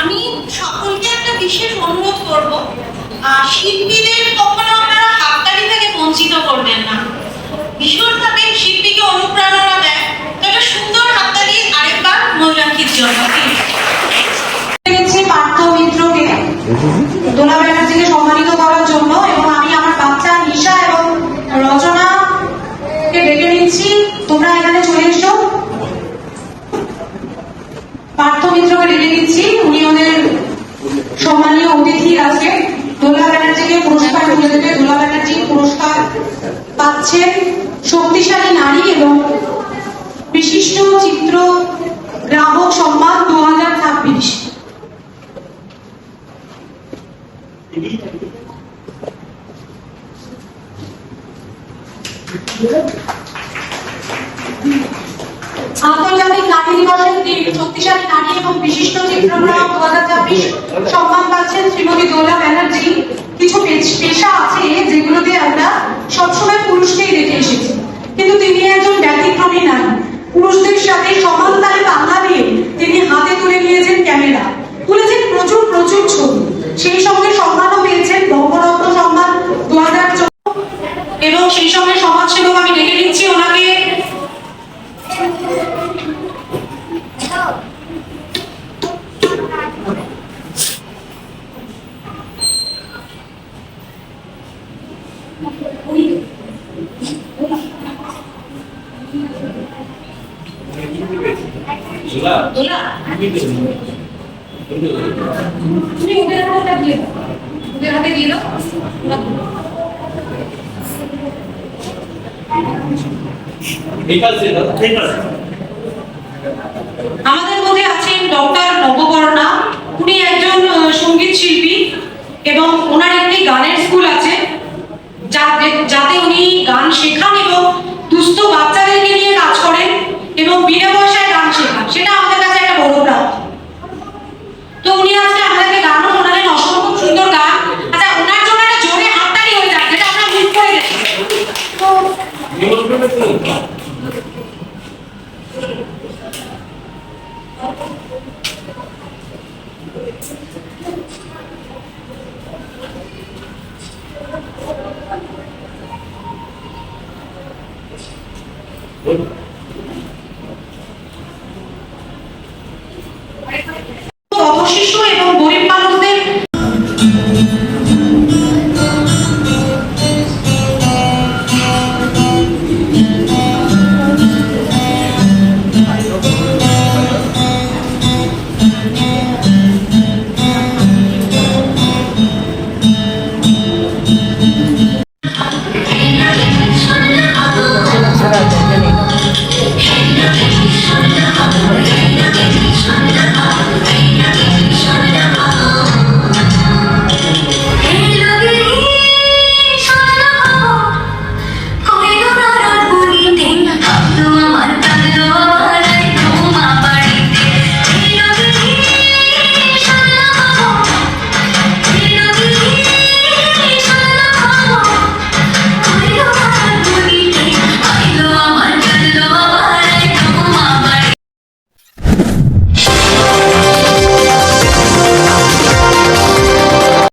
আমি সকলকে একটা বিশেষ অনুরোধ করব, শিল্পীদের কখনো আপনারা হাততালি থেকে বঞ্চিত করবেন না। ভীষণভাবে শিল্পীকে অনুপ্রেরণা দেয়, তো একটা সুন্দর হাততালি আরেকবার ময়ূরাক্ষীর জন্য। পার্থ মিত্রকে, দোলা ব্যানার্জিকে সম্মানিত করার জন্য, এবং আমি আমার বাচ্চা নিশা এবং রচনাকে ডেকে নিচ্ছি, তোমরা এখানে চলে এসো। পার্থ মিত্রকে ডেকে নিচ্ছি, উনি ওদের সম্মানীয় অতিথি আছে। দোলা ব্যানার্জিকে পুরস্কার তুলে দেবে। দোলা ব্যানার্জি পুরস্কার পাচ্ছেন শক্তিশালী নারী এবং বিশিষ্ট চিত্র গ্রাহক সম্মান 2026। আন্তর্জাতিক নারী দিবসের দিন শক্তিশালী নারী এবং বিশিষ্ট চিত্রগ্রাহক 2026 সম্মান পাচ্ছেন শ্রীমতী দোলা ব্যানার্জি। কিছু পেশা আছে যেগুলোতে আমরা সবসময় পুরুষকেই দেখে এসেছি, কিন্তু তিনি একজন ব্যতিক্রমী নারী। পুরুষদের সাথে সমান তালে পাল্লা দিয়ে তিনি হাতে তুলে নিয়েছেন ক্যামেরা, তুলেছেন প্রচুর ছবি, সেই সঙ্গে সম্মানও পেয়েছেন বঙ্গরত্ন সম্মান 2014। এবং সেই সঙ্গে সমাজসেবক আমি ডেকে নিচ্ছি ওনাকে। আমাদের মধ্যে আছেন ডক্টর নবকর্ণা। উনি একজন সঙ্গীত শিল্পী এবং ওনার একটি গানের স্কুল আছে, যাতে উনি গান শেখান এবং দুস্থ বাচ্চাদেরকে নিয়ে কাজ করেন এবং বিনা পয়সায় গান শেখান। সেটা আমাদের কাছে একটা বড় প্রাপ্তি। তো উনি আজকে আমাদেরকে গানও শোনালেন, অসম্ভব সুন্দর গান। আচ্ছা, ওনার জন্য একটা জোরে হাততালি হয়ে যাক, যেটা আমরা মিস করে গেছি। Good.